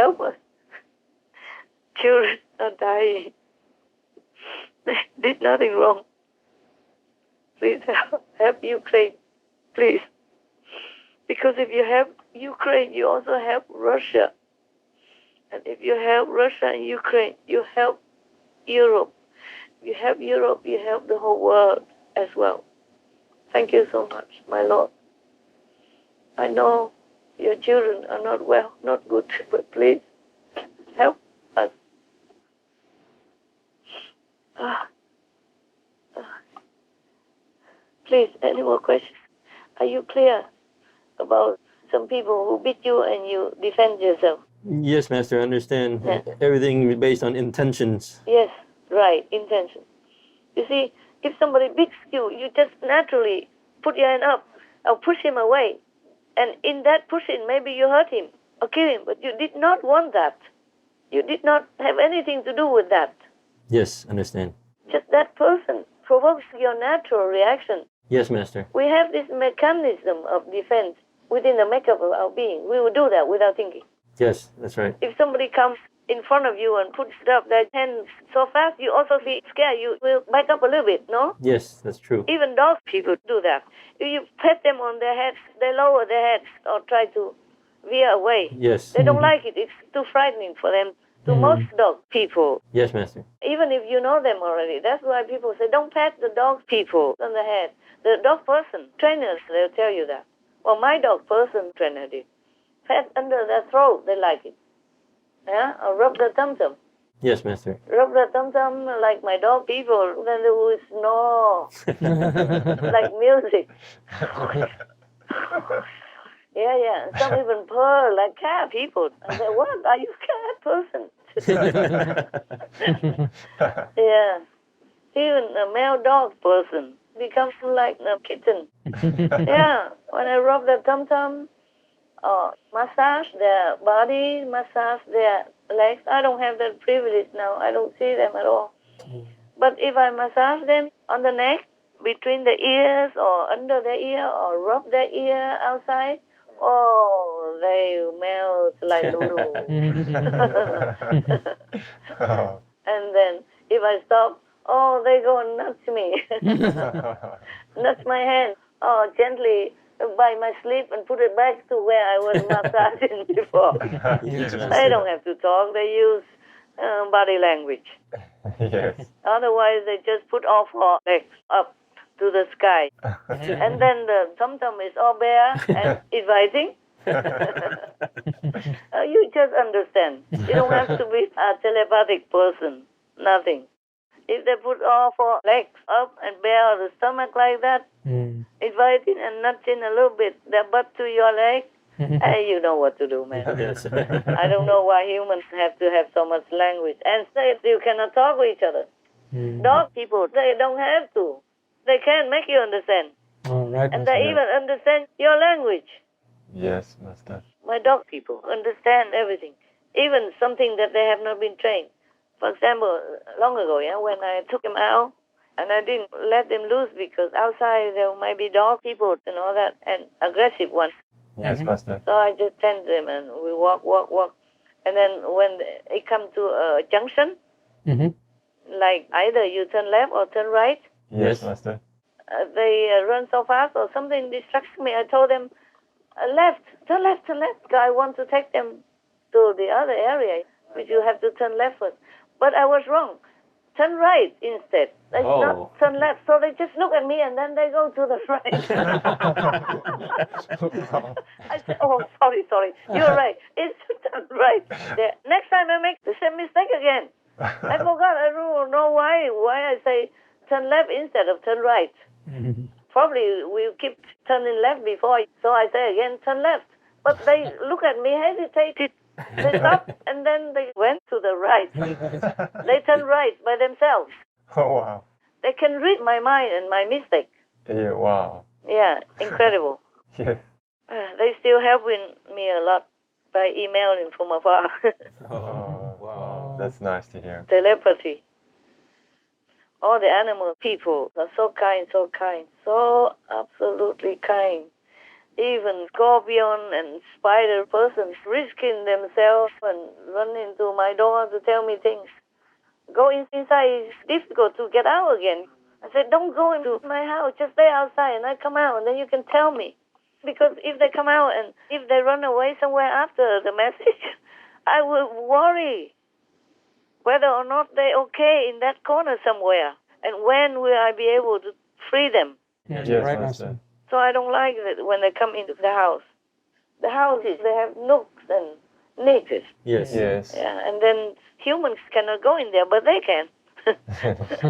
help us. Children are dying. They did nothing wrong. Please help Ukraine, please. Because if you help Ukraine, you also help Russia. And if you help Russia and Ukraine, you help Europe. If you help Europe, you help the whole world as well. Thank you so much, my Lord. I know your children are not well, not good, but please help us. Please, any more questions? Are you clear about some people who beat you and you defend yourself? Yes, Master, I understand. Yeah. Everything is based on intentions. Yes, right, intention. You see, if somebody beats you, you just naturally put your hand up or push him away. And in that pushing, maybe you hurt him or kill him, but you did not want that. You did not have anything to do with that. Yes, understand. Just that person provokes your natural reaction. Yes, Master. We have this mechanism of defense within the makeup of our being. We will do that without thinking. Yes, that's right. If somebody comes in front of you and puts up their hands so fast, you also feel scared. You will back up a little bit, no? Yes, that's true. Even dog people do that. If you pet them on their heads, they lower their heads or try to veer away. Yes. They don't like it. It's too frightening for them. To most dog people. Yes, Master. Even if you know them already. That's why people say, don't pet the dog people on the head. The dog person, trainers, they'll tell you that. Well, my dog person trainer did. Pet under their throat, they like it. Yeah? Or rub the tum-tum. Yes, Master. Rub the tum-tum like my dog people. Then they will snore. Like music. Yeah. Some even purr like cat people. I say, what? Are you a cat person? Yeah. Even a male dog person becomes like a kitten. Yeah. When I rub the tum-tum, massage their body, massage their legs. I don't have that privilege now. I don't see them at all. But if I massage them on the neck, between the ears or under the ear or rub their ear outside, oh, they melt like Lulu. And then if I stop, oh, they go and nudge me. Nudge my hand, gently by my sleeve and put it back to where I was massaging before. They don't have to talk. They use body language. Yes. Otherwise, they just put all four legs up to the sky. And then the tum-tum is all bare and inviting. You just understand. You don't have to be a telepathic person. Nothing. If they put all four legs up and bare the stomach like that, inviting and nudging a little bit their butt to your leg, you know what to do, man. Yes. I don't know why humans have to have so much language and say you cannot talk with each other. Dog people, they don't have to. They can make you understand. Oh, right, and they even understand your language. Yes, Master. My dog people understand everything, even something that they have not been trained. For example, long ago, when I took them out, and I didn't let them loose because outside there might be dog people and all that, and aggressive ones. Yes, Master. So I just tend them and we walk. And then when it comes to a junction, like either you turn left or turn right, Yes, Master. They run so fast or something distracts me. I told them, left, turn left. I want to take them to the other area, which you have to turn left first. But I was wrong. Turn right instead. They not turn left. So they just look at me and then they go to the right. I said, oh, sorry. You're right. It's turn right. Next time I make the same mistake again. I forgot. I don't know why I say turn left instead of turn right. Probably we'll keep turning left before. So I say again, turn left. But they look at me, hesitated. They stopped and then they went to the right. They turned right by themselves. Oh, wow. They can read my mind and my mistake. Yeah, wow. Yeah, incredible. Yes. They still helping me a lot by emailing from afar. Oh, wow. That's nice to hear. Telepathy. All the animal people are so kind, so absolutely kind. even scorpion and spider persons risking themselves and run into my door to tell me things. Go inside is difficult to get out again. I said, don't go into my house, just stay outside and I come out and then you can tell me. Because if they come out and if they run away somewhere after the message, I will worry whether or not they're okay in that corner somewhere. And when will I be able to free them? Yes, right, Master. So I don't like that when they come into the house. The houses, they have nooks and niches. Yes. Yes. Yeah, and then humans cannot go in there, but they can.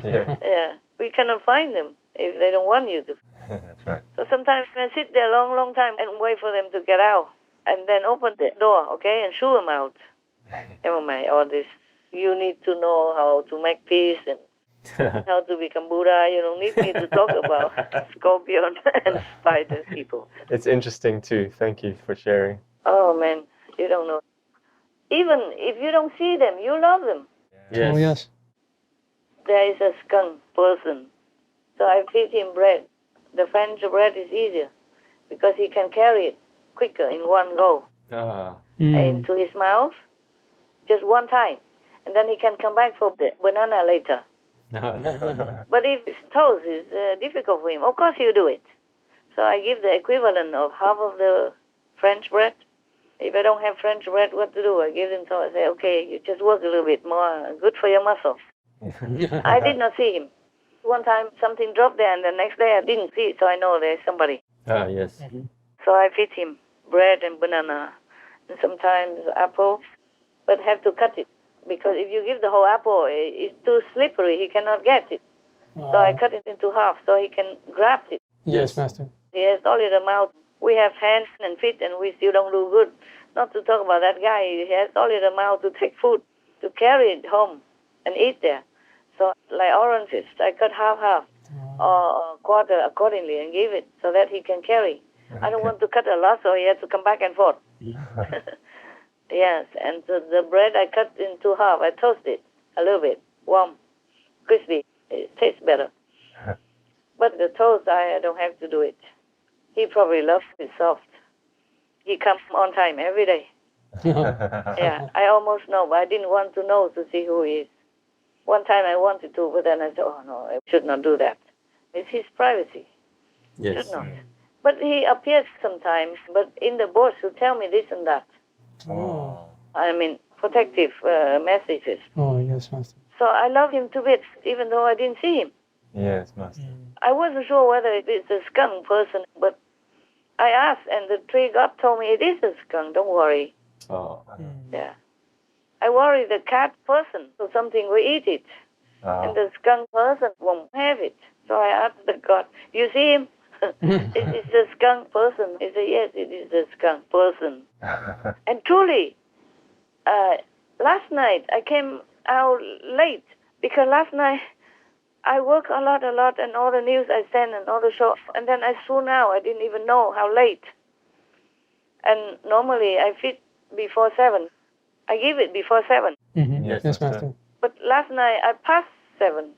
Yeah. Yeah, we cannot find them if they don't want you to. That's right. So sometimes I sit there a long, long time and wait for them to get out and then open the door, okay, and shoo them out. Never mind all this. You need to know how to make peace and how to become Buddha. You don't need me to talk about scorpion and spider people. It's interesting too. Thank you for sharing. Oh, man, you don't know. Even if you don't see them, you love them. Yes. Oh, yes. There is a skunk person, so I feed him bread. The French bread is easier because he can carry it quicker in one go Ah. into his mouth, just one time, and then he can come back for the banana later. But if his toast is difficult for him, of course you do it. So I give the equivalent of half of the French bread. If I don't have French bread, what to do? I give them so I say, okay, you just work a little bit more, good for your muscles. I did not see him. One time something dropped there and the next day I didn't see it, so I know there's somebody. Ah, yes. So I feed him bread and banana and sometimes apple, but have to cut it because if you give the whole apple, it's too slippery, he cannot get it. So I cut it into half so he can grab it. Yes, Master. He has only the mouth. We have hands and feet and we still don't do good. Not to talk about that guy, he has only the mouth to take food, to carry it home and eat there. So like oranges, I cut half or quarter accordingly and give it so that he can carry. I don't want to cut a lot so he has to come back and forth. Yes, and the bread I cut into half. I toast it a little bit, warm, crispy. It tastes better. But the toast, I don't have to do it. He probably loves it soft. He comes on time every day. Yeah, I almost know, but I didn't want to know to see who he is. One time I wanted to, but then I said, oh no, I should not do that. It's his privacy. Yes. Should not. But he appears sometimes, but in the bush to tell me this and that. Oh. I mean, protective messages. Oh, yes, Master. So I love him to bits, even though I didn't see him. Yes, Master. I wasn't sure whether it is a skunk person, but I asked, and the tree god told me it is a skunk. Don't worry. Oh. Yeah. I worry the cat person, so something will eat it, and the skunk person won't have it. So I asked the god, you see him? It is the skunk person. He said, yes, it is the skunk person. And truly, last night I came out late because last night I work a lot, and all the news I send and all the show, and then I soon out. I didn't even know how late. And normally I feed before 7. I give it before 7. Mm-hmm. Yes, Yes, Master. Master. But last night I passed 7.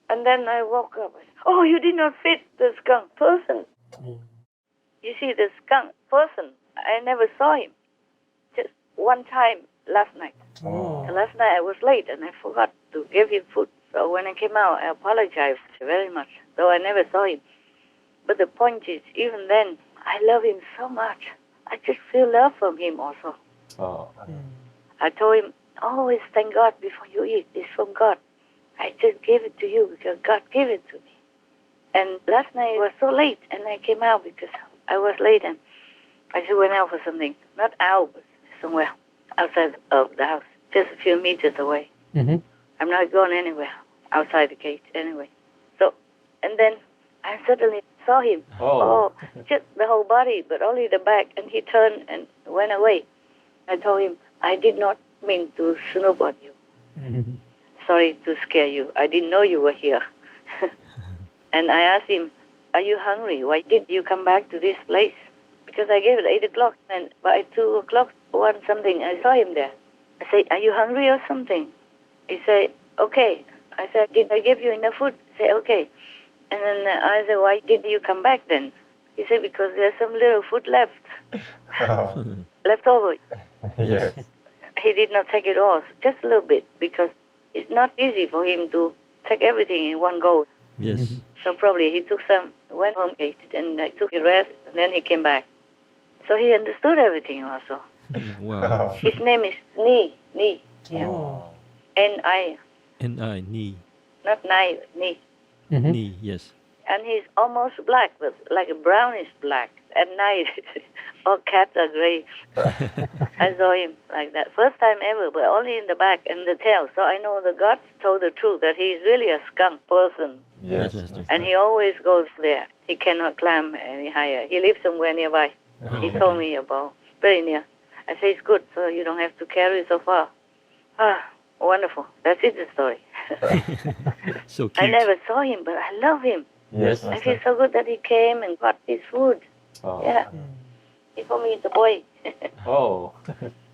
And then I woke up. Oh, you did not feed the skunk person. You see, the skunk person, I never saw him. Just one time last night. Oh. And last night I was late and I forgot to give him food. So when I came out, I apologized very much, though I never saw him. But the point is, even then, I love him so much. I just feel love from him also. Oh. I told him, always thank God before you eat. It's from God. I just gave it to you because God gave it to me. And last night it was so late, and I came out because I was late, and I just went out for something. Not out, but somewhere outside of the house, just a few meters away. Mm-hmm. I'm not going anywhere outside the gate anyway. So, and then I suddenly saw him. Oh. Just the whole body, but only the back, and he turned and went away. I told him, I did not mean to snoop on you. Mm-hmm. Sorry to scare you. I didn't know you were here. And I asked him, are you hungry? Why did you come back to this place? Because I gave it 8 o'clock, and by 2 o'clock, 1 something, I saw him there. I said, are you hungry or something? He said, okay. I said, did I give you enough food? He said, okay. And then I said, why did you come back then? He said, because there's some little food left over. Yes. He did not take it all, just a little bit, because it's not easy for him to take everything in one go. Yes. So probably he took some, went home, ate it, and took a rest, and then he came back. So he understood everything also. Wow. His name is Ni. Yeah. Oh. N-I. N-I, Ni. Not Nai, Ni. Ni, yes. And he's almost black, but like a brownish black. At night, all cats are gray. I saw him like that. First time ever, but only in the back and the tail. So I know the gods told the truth that he's really a skunk person. Yes. Master. And he always goes there. He cannot climb any higher. He lives somewhere nearby. He told me about, very near. I say, it's good, so you don't have to carry so far. Ah, wonderful. That's it, the story. So cute. I never saw him, but I love him. Yes, I feel Master. so good that he came and got his food. Oh. Yeah. He told me it's a boy. Oh.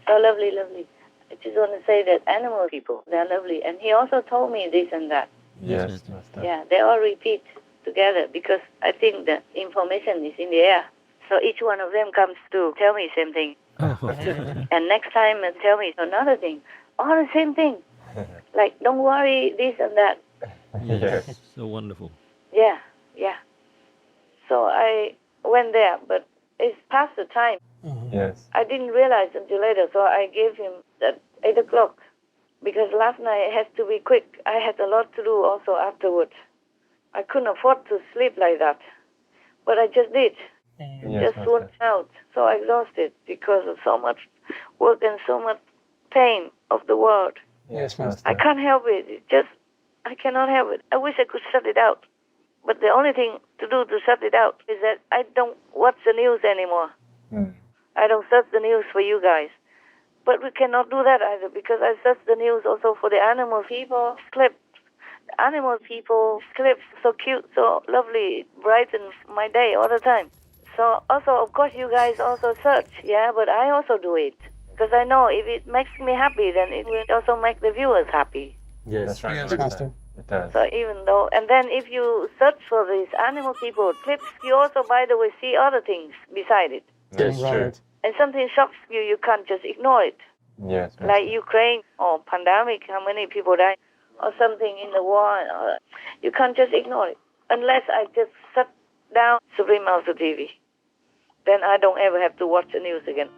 So lovely, lovely. I just want to say that animal people, they're lovely. And he also told me this and that. Yes, Master. Yeah, they all repeat together because I think the information is in the air. So each one of them comes to tell me same thing. Oh. And next time tell me another thing. All the same thing. Like, don't worry, this and that. Yes. So wonderful. Yeah. So I went there, but it's past the time. Yes. I didn't realize until later, so I gave him at 8 o'clock. Because last night it has to be quick. I had a lot to do also afterwards. I couldn't afford to sleep like that. But I just did. Yes, Just worked out. So exhausted because of so much work and so much pain of the world. Yes, Master. I can't help it. I cannot help it. I wish I could shut it out. But the only thing to do to shut it out is that I don't watch the news anymore. I don't search the news for you guys. But we cannot do that either because I search the news also for the animal people clips. The animal people clips, so cute, so lovely, brightens my day all the time. So also, of course, you guys also search, yeah, but I also do it. Because I know if it makes me happy, then it will also make the viewers happy. Yes. That's right, Yes, Master. It does. So even though, and then if you search for these animal people clips, you also, by the way, see other things beside it. That's true. Right. And something shocks you, you can't just ignore it. Yes, Master. Like Ukraine or pandemic, how many people died, or something in the war. You can't just ignore it. Unless I just shut down Supreme Master TV. Then I don't ever have to watch the news again.